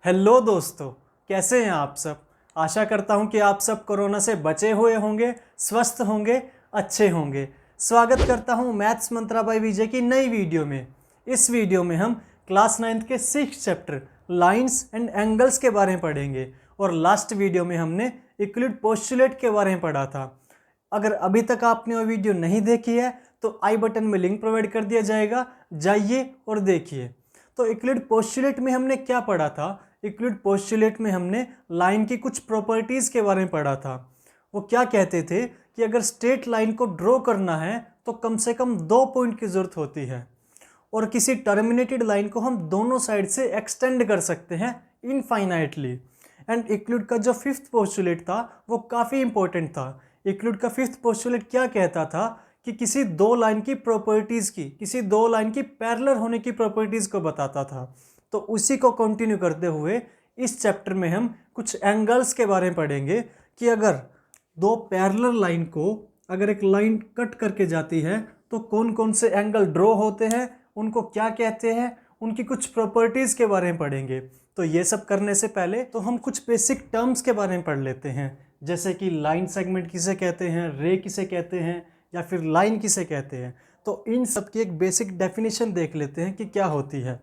Hello दोस्तों, कैसे हैं आप सब। आशा करता हूं कि आप सब कोरोना से बचे हुए होंगे, स्वस्थ होंगे, अच्छे होंगे। स्वागत करता हूं मैथ्स मंत्रा बाय विजय की नई वीडियो में। इस वीडियो में हम क्लास 9th के 6th chapter lines and angles के बारे में पढ़ेंगे और लास्ट वीडियो में हमने इक्विलिड पोस्टुलेट के बारे में पढ़ा था। अगर अभी तक आपने वो वीडियो नहीं देखी है तो आई बटन में लिंक प्रोवाइड कर दिया जाएगा, जाइए और देखिए। तो इक्विलिड पोस्टुलेट में हमने क्या पढ़ा था? इक्विलिड पोस्टुलेट में हमने लाइन की कुछ प्रॉपर्टीज़ के बारे में पढ़ा था। वो क्या कहते थे कि अगर स्ट्रेट लाइन को ड्रॉ करना है तो कम से कम 2 पॉइंट की ज़रूरत होती है और किसी टर्मिनेटेड लाइन को हम दोनों साइड से एक्सटेंड कर सकते हैं इनफाइनाइटली। एंड इक्विलिड का जो 5th पोस्टुलेट था वो काफ़ी इंपॉर्टेंट था। इक्विलिड का 5th पोस्टुलेट क्या कहता था कि किसी दो लाइन की प्रॉपर्टीज़ की, किसी दो लाइन की पैरेलल होने की प्रॉपर्टीज़ को बताता था। तो उसी को कंटिन्यू करते हुए इस चैप्टर में हम कुछ एंगल्स के बारे में पढ़ेंगे कि अगर दो पैरेलल लाइन को अगर एक लाइन कट करके जाती है तो कौन कौन से एंगल ड्रॉ होते हैं, उनको क्या कहते हैं, उनकी कुछ प्रॉपर्टीज़ के बारे में पढ़ेंगे। तो ये सब करने से पहले तो हम कुछ बेसिक टर्म्स के बारे में पढ़ लेते हैं, जैसे कि लाइन सेगमेंट किसे कहते हैं, रे किसे कहते हैं, या फिर लाइन किसे कहते हैं। तो इन सब की एक बेसिक डेफिनेशन देख लेते हैं कि क्या होती है।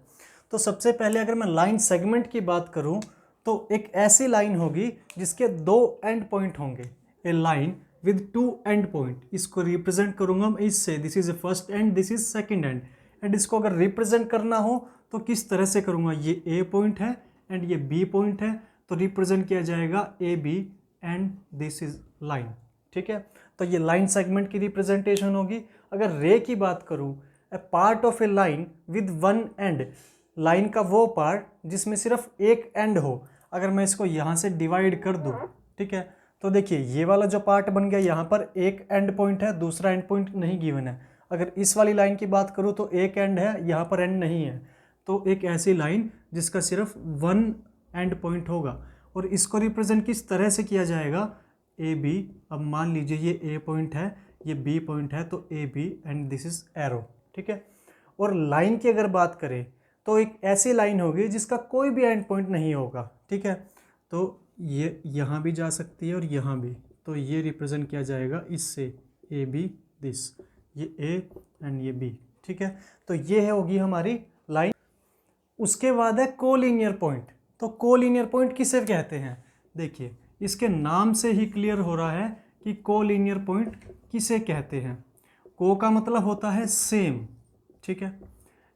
तो सबसे पहले अगर मैं लाइन सेगमेंट की बात करूं तो एक ऐसी लाइन होगी जिसके दो एंड पॉइंट होंगे। ए लाइन विद 2 एंड पॉइंट, इसको रिप्रेजेंट करूंगा मैं इससे, this is a first and, this is second and. And इसको अगर रिप्रेजेंट करना हो तो किस तरह से करूंगा, ये ए पॉइंट है एंड ये बी पॉइंट है, तो रिप्रेजेंट किया जाएगा A B and this is line. ठीक है, तो ये लाइन सेगमेंट की रिप्रेजेंटेशन होगी। अगर रे की बात करूं, a part of a line with 1 एंड, लाइन का वो पार्ट जिसमें सिर्फ एक एंड हो। अगर मैं इसको यहाँ से डिवाइड कर दूँ, ठीक है, तो देखिए ये वाला जो पार्ट बन गया, यहाँ पर एक एंड पॉइंट है, दूसरा एंड पॉइंट नहीं गिवन है। अगर इस वाली लाइन की बात करूँ तो एक एंड है, यहाँ पर एंड नहीं है। तो एक ऐसी लाइन जिसका सिर्फ 1 एंड पॉइंट होगा और इसको रिप्रेजेंट किस तरह से किया जाएगा, ए बी। अब मान लीजिए ये ए पॉइंट है, ये बी पॉइंट है, तो A B and this is arrow. ठीक है, और लाइन की अगर बात करें तो एक ऐसी लाइन होगी जिसका कोई भी एंड पॉइंट नहीं होगा। ठीक है, तो ये यहाँ भी जा सकती है और यहाँ भी, तो ये रिप्रेजेंट किया जाएगा इससे, ए बी दिस, ये ए एंड ये बी। ठीक है, तो ये होगी हमारी लाइन। उसके बाद है कोलिनियर पॉइंट। तो कोलिनियर पॉइंट किसे कहते हैं, देखिए इसके नाम से ही क्लियर हो रहा है कि कोलिनियर पॉइंट किसे कहते हैं। को का मतलब होता है सेम, ठीक है,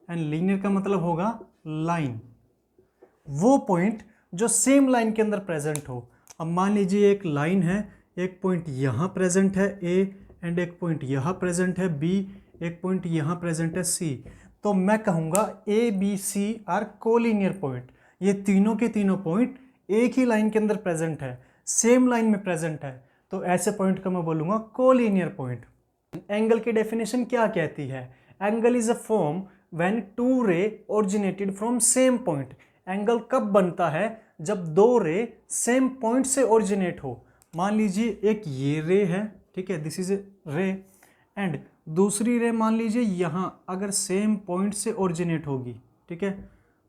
एंड लीनियर का मतलब होगा लाइन, वो पॉइंट जो सेम लाइन के अंदर प्रेजेंट हो। अब मान लीजिए एक लाइन है, एक पॉइंट यहाँ प्रेजेंट है ए एंड एक पॉइंट यहाँ प्रेजेंट है बी, एक पॉइंट यहाँ प्रेजेंट है सी, तो मैं कहूँगा A B C are collinear point. ये तीनों के तीनों पॉइंट एक ही लाइन के अंदर प्रेजेंट है, सेम लाइन में प्रेजेंट है, तो ऐसे पॉइंट का मैं बोलूँगा कोलिनियर पॉइंट। एंगल की डेफिनेशन क्या कहती है, angle is a form when two ray originated from same point। Angle कब बनता है, जब दो रे सेम पॉइंट से ओरिजिनेट हो। मान लीजिए एक ये रे है, ठीक है, दिस इज ए रे, एंड दूसरी रे मान लीजिए यहाँ अगर सेम पॉइंट से ओरिजिनेट होगी, ठीक है,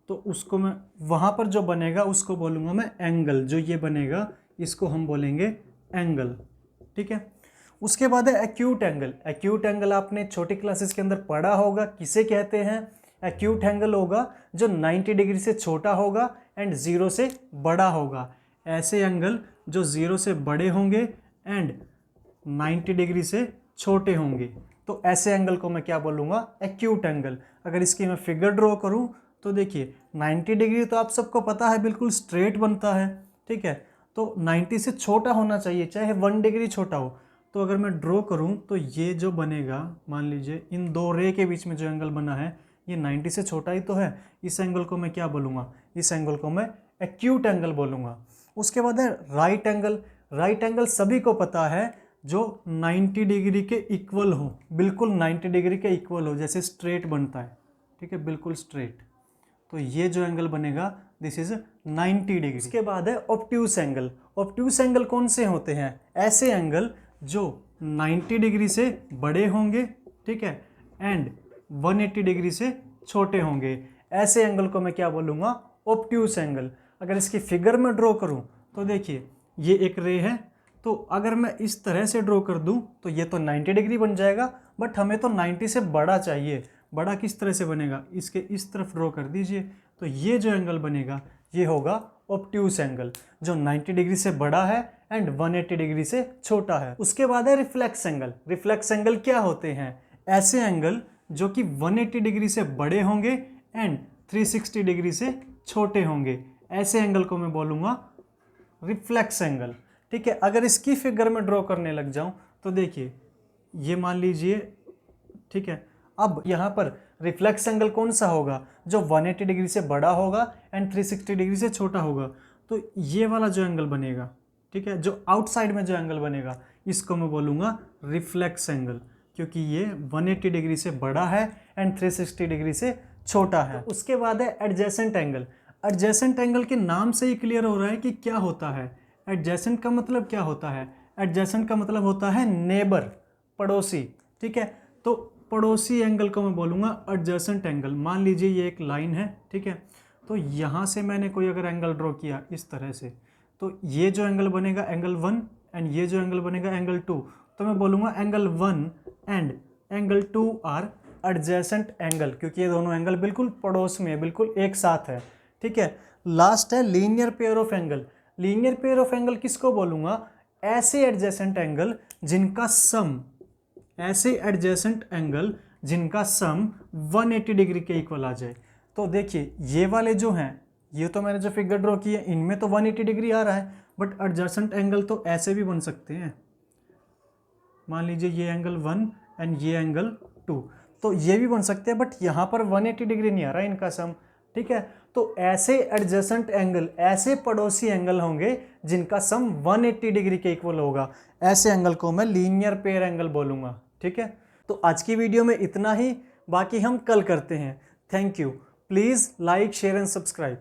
तो उसको मैं वहाँ पर जो बनेगा उसको बोलूँगा मैं एंगल। जो ये बनेगा इसको हम बोलेंगे एंगल। ठीक है, उसके बाद है एक्यूट एंगल। एक्यूट एंगल आपने छोटी क्लासेस के अंदर पढ़ा होगा, किसे कहते हैं। एक्यूट एंगल होगा जो 90 डिग्री से छोटा होगा एंड 0 से बड़ा होगा। ऐसे एंगल जो 0 से बड़े होंगे एंड 90 डिग्री से छोटे होंगे, तो ऐसे एंगल को मैं क्या बोलूँगा, एक्यूट एंगल। अगर इसकी मैं फिगर ड्रॉ करूँ तो देखिए 90 डिग्री तो आप सबको पता है बिल्कुल स्ट्रेट बनता है, ठीक है, तो 90 से छोटा होना चाहिए, चाहे 1 डिग्री छोटा हो। तो अगर मैं ड्रॉ करूं तो ये जो बनेगा, मान लीजिए इन दो रे के बीच में जो एंगल बना है ये 90 से छोटा ही तो है, इस एंगल को मैं क्या बोलूँगा, इस एंगल को मैं एक्यूट एंगल बोलूँगा। उसके बाद है राइट एंगल। राइट एंगल सभी को पता है जो 90 डिग्री के इक्वल हो, बिल्कुल 90 डिग्री के इक्वल हो, जैसे स्ट्रेट बनता है, ठीक है, बिल्कुल स्ट्रेट, तो ये जो एंगल बनेगा दिस इज 90 डिग्री। इसके बाद है ऑब्ट्यूस एंगल। ऑब्ट्यूस एंगल कौन से होते हैं, ऐसे एंगल जो 90 डिग्री से बड़े होंगे, ठीक है, एंड 180 डिग्री से छोटे होंगे। ऐसे एंगल को मैं क्या बोलूँगा, ऑब्ट्यूस एंगल। अगर इसकी फिगर में ड्रॉ करूँ तो देखिए ये एक रे है, तो अगर मैं इस तरह से ड्रॉ कर दूं तो ये तो 90 डिग्री बन जाएगा, बट हमें तो 90 से बड़ा चाहिए। बड़ा किस तरह से बनेगा, इसके इस तरफ ड्रॉ कर दीजिए, तो ये जो एंगल बनेगा ये होगा ऑब्ट्यूस एंगल, जो 90 डिग्री से बड़ा है एंड 180 डिग्री से छोटा है। उसके बाद है रिफ्लेक्स एंगल। रिफ्लेक्स एंगल क्या होते हैं, ऐसे एंगल जो कि 180 डिग्री से बड़े होंगे एंड 360 डिग्री से छोटे होंगे, ऐसे एंगल को मैं बोलूँगा रिफ्लेक्स एंगल। ठीक है, अगर इसकी फिगर में ड्रॉ करने लग जाऊं तो देखिए ये मान लीजिए, ठीक है, अब यहाँ पर रिफ्लेक्स एंगल कौन सा होगा, जो 180 डिग्री से बड़ा होगा एंड 360 डिग्री से छोटा होगा। तो ये वाला जो एंगल बनेगा, ठीक है, जो आउटसाइड में जो एंगल बनेगा इसको मैं बोलूँगा रिफ्लेक्स एंगल, क्योंकि ये 180 डिग्री से बड़ा है एंड 360 डिग्री से छोटा है। तो उसके बाद है एडजेसेंट एंगल। एडजेसेंट एंगल के नाम से ही क्लियर हो रहा है कि क्या होता है। एडजेसेंट का मतलब क्या होता है, एडजेसेंट का मतलब होता है नेबर, पड़ोसी। ठीक है, तो पड़ोसी एंगल को मैं बोलूँगा एडजेसेंट एंगल। मान लीजिए ये एक लाइन है, ठीक है, तो यहाँ से मैंने कोई अगर एंगल ड्रॉ किया इस तरह से, तो ये जो एंगल बनेगा एंगल 1 एंड ये जो एंगल बनेगा एंगल 2, तो मैं बोलूँगा angle 1 and angle 2 are adjacent angle, क्योंकि ये दोनों एंगल बिल्कुल पड़ोस में है, बिल्कुल एक साथ है। ठीक है, लास्ट है linear pair of angle. Linear pair of angle किसको बोलूँगा, ऐसे एडजेसेंट एंगल जिनका सम, ऐसे एडजेसेंट एंगल जिनका सम 180 डिग्री के इक्वल आ जाए। तो देखिए ये वाले जो हैं, ये तो मैंने जो फिगर ड्रॉ की है इनमें तो 180 डिग्री आ रहा है, बट एडजेसेंट एंगल तो ऐसे भी बन सकते हैं। मान लीजिए ये एंगल 1 एंड ये एंगल 2, तो ये भी बन सकते हैं, बट यहाँ पर 180 डिग्री नहीं आ रहा है इनका सम। ठीक है, तो ऐसे एडजेसेंट एंगल, ऐसे पड़ोसी एंगल होंगे जिनका सम 180 डिग्री के इक्वल होगा, ऐसे एंगल को मैं लीनियर पेयर एंगल बोलूँगा। ठीक है, तो आज की वीडियो में इतना ही, बाकी हम कल करते हैं। Thank you. Please like, share and subscribe.